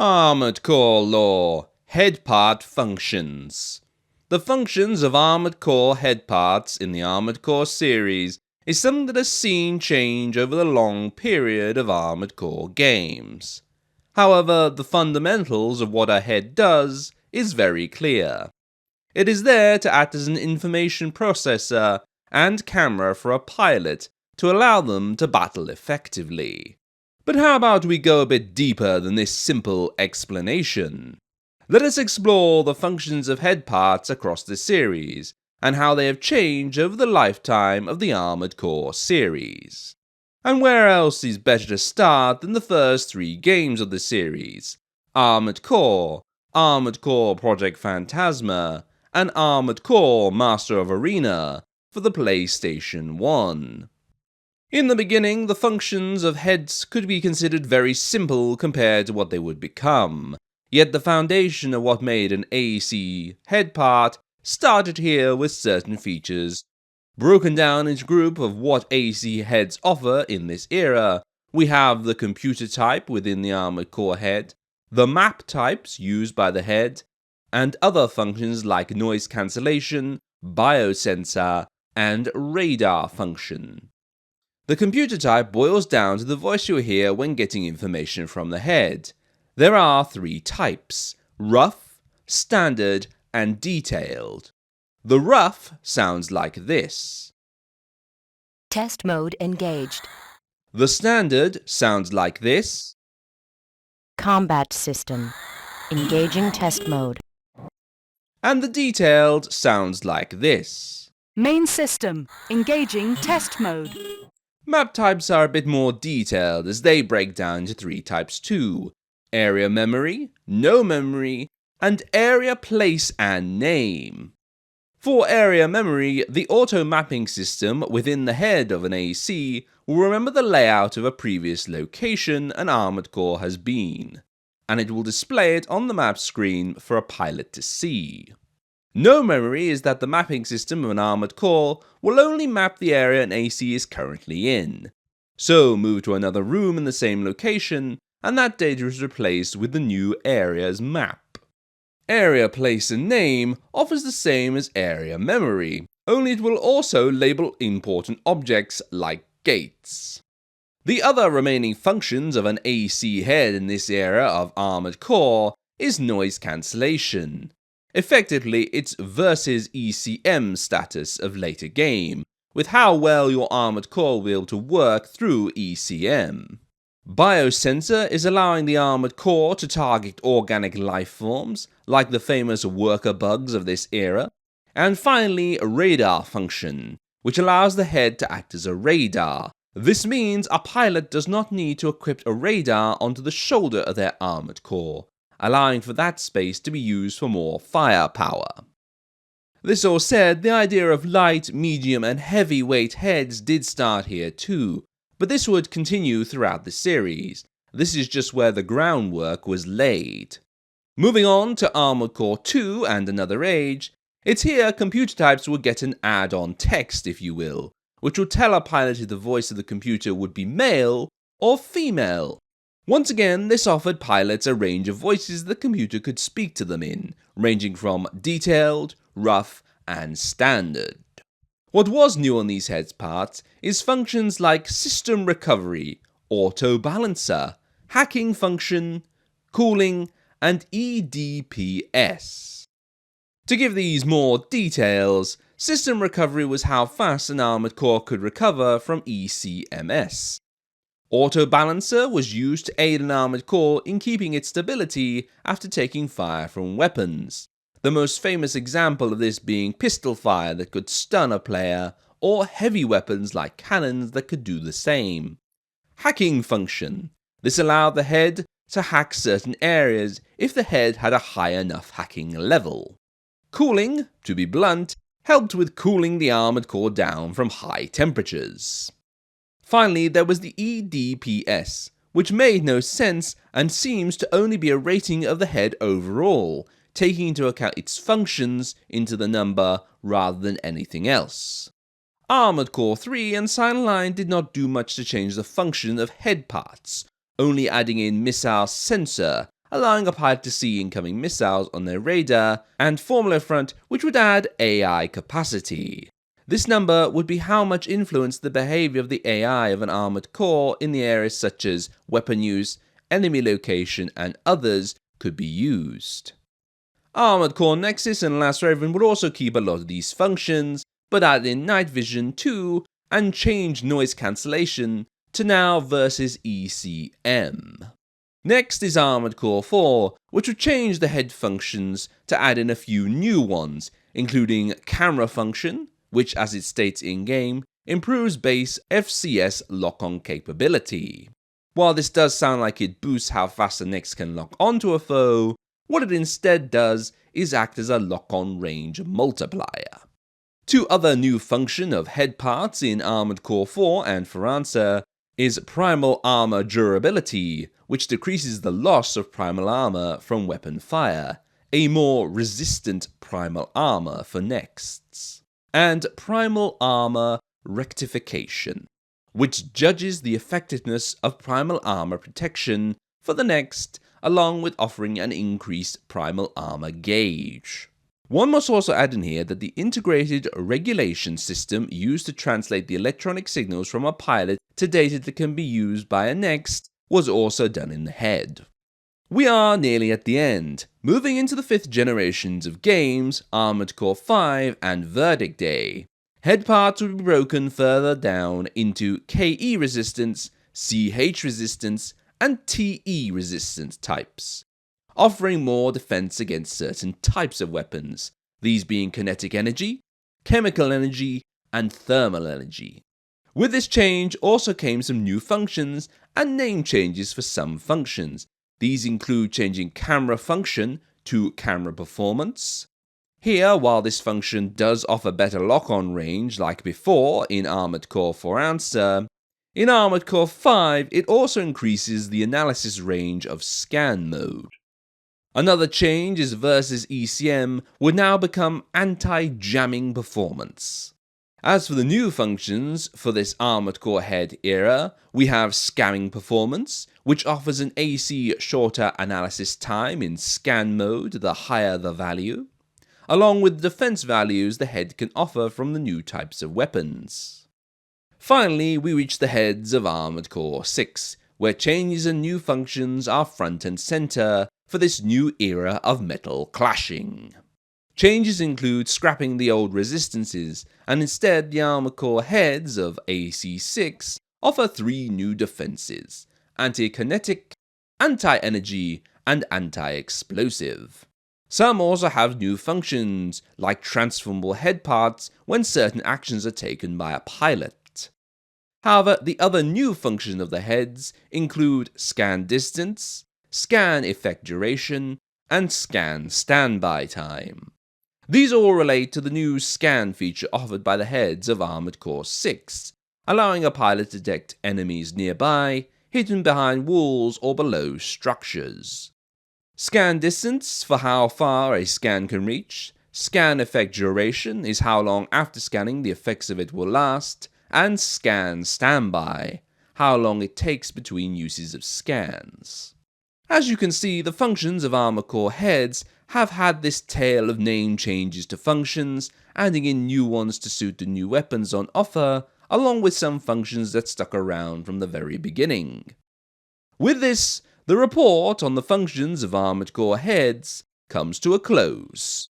Armored Core Lore Head Part Functions. The functions of Armored Core head parts in the Armored Core series is something that has seen change over the long period of Armored Core games. However, the fundamentals of what a head does is very clear. It is there to act as an information processor and camera for a pilot to allow them to battle effectively. But how about we go a bit deeper than this simple explanation? Let us explore the functions of head parts across the series, and how they have changed over the lifetime of the Armored Core series. And where else is better to start than the first 3 games of the series: Armored Core Project Phantasma, and Armored Core Master of Arena for the PlayStation 1. In the beginning, the functions of heads could be considered very simple compared to what they would become, yet the foundation of what made an AC head part started here with certain features. Broken down into group of what AC heads offer in this era, we have the computer type within the Armored Core head, the map types used by the head, and other functions like noise cancellation, biosensor, and radar function. The computer type boils down to the voice you hear when getting information from the head. There are 3 types: rough, standard, and detailed. The rough sounds like this. Test mode engaged. The standard sounds like this. Combat system. Engaging test mode. And the detailed sounds like this. Main system. Engaging test mode. Map types are a bit more detailed as they break down into 3 types too: area memory, no memory, and area place and name. For area memory, the auto mapping system within the head of an AC will remember the layout of a previous location an Armored Core has been, and it will display it on the map screen for a pilot to see. No memory is that the mapping system of an Armored Core will only map the area an AC is currently in. So move to another room in the same location, and that data is replaced with the new area's map. Area place and name offers the same as area memory, only it will also label important objects like gates. The other remaining functions of an AC head in this era of Armored Core is noise cancellation. Effectively, it's versus ECM status of later game, with how well your Armored Core will be able to work through ECM. Biosensor is allowing the Armored Core to target organic life forms, like the famous worker bugs of this era. And finally, radar function, which allows the head to act as a radar. This means a pilot does not need to equip a radar onto the shoulder of their Armored Core, allowing for that space to be used for more firepower. This all said, the idea of light, medium, and heavyweight heads did start here too, but this would continue throughout the series. This is just where the groundwork was laid. Moving on to Armored Core 2 and Another Age, it's here computer types would get an add-on text, if you will, which would tell a pilot if the voice of the computer would be male or female. Once again, this offered pilots a range of voices the computer could speak to them in, ranging from detailed, rough, and standard. What was new on these heads parts is functions like system recovery, auto balancer, hacking function, cooling, and EDPS. To give these more details, system recovery was how fast an Armored Core could recover from ECMS. Auto balancer was used to aid an Armored Core in keeping its stability after taking fire from weapons. The most famous example of this being pistol fire that could stun a player, or heavy weapons like cannons that could do the same. Hacking function. This allowed the head to hack certain areas if the head had a high enough hacking level. Cooling, to be blunt, helped with cooling the Armored Core down from high temperatures. Finally, there was the EDPS, which made no sense and seems to only be a rating of the head overall, taking into account its functions into the number rather than anything else. Armored Core 3 and Silent Line did not do much to change the function of head parts, only adding in missile sensor allowing a pilot to see incoming missiles on their radar, and Formula Front, which would add AI capacity. This number would be how much influence the behavior of the AI of an armored core in the areas such as weapon use, enemy location, and others could be used. Armored Core Nexus and Last Raven would also keep a lot of these functions, but add in night vision too, and change noise cancellation to now versus ECM. Next is Armored Core 4, which would change the head functions to add in a few new ones, including camera function, which as it states in-game, improves base FCS lock-on capability. While this does sound like it boosts how fast the Nex can lock onto a foe, what it instead does is act as a lock-on range multiplier. Two other new function of head parts in Armored Core 4 and Foranza is Primal Armor Durability, which decreases the loss of primal armor from weapon fire, a more resistant primal armor for Nexts, and Primal Armor Rectification, which judges the effectiveness of primal armor protection for the Next, along with offering an increased primal armor gauge. One must also add in here that the integrated regulation system used to translate the electronic signals from a pilot to data that can be used by a Next was also done in the head. We are nearly at the end, moving into the 5th generations of games, Armored Core 5 and Verdict Day. Head parts will be broken further down into KE resistance, CH resistance, and TE resistance types, offering more defense against certain types of weapons, these being kinetic energy, chemical energy, and thermal energy. With this change also came some new functions and name changes for some functions. These include changing camera function to camera performance. Here, while this function does offer better lock-on range like before in Armored Core 4 Answer, in Armored Core 5 it also increases the analysis range of scan mode. Another change is versus ECM would now become anti-jamming performance. As for the new functions for this Armored Core head era, we have scanning performance, which offers an AC shorter analysis time in scan mode the higher the value, along with defense values the head can offer from the new types of weapons. Finally, we reach the heads of Armored Core 6, where changes and new functions are front and center for this new era of metal clashing. Changes include scrapping the old resistances, and instead the Armored Core heads of AC6 offer 3 new defenses: anti-kinetic, anti-energy, and anti-explosive. Some also have new functions, like transformable head parts when certain actions are taken by a pilot. However, the other new functions of the heads include scan distance, scan effect duration, and scan standby time. These all relate to the new scan feature offered by the heads of Armored Core 6, allowing a pilot to detect enemies nearby, hidden behind walls or below structures. Scan distance for how far a scan can reach, scan effect duration is how long after scanning the effects of it will last, and scan standby, how long it takes between uses of scans. As you can see, the functions of Armored Core heads have had this tale of name changes to functions, adding in new ones to suit the new weapons on offer, along with some functions that stuck around from the very beginning. With this, the report on the functions of Armored Core heads comes to a close.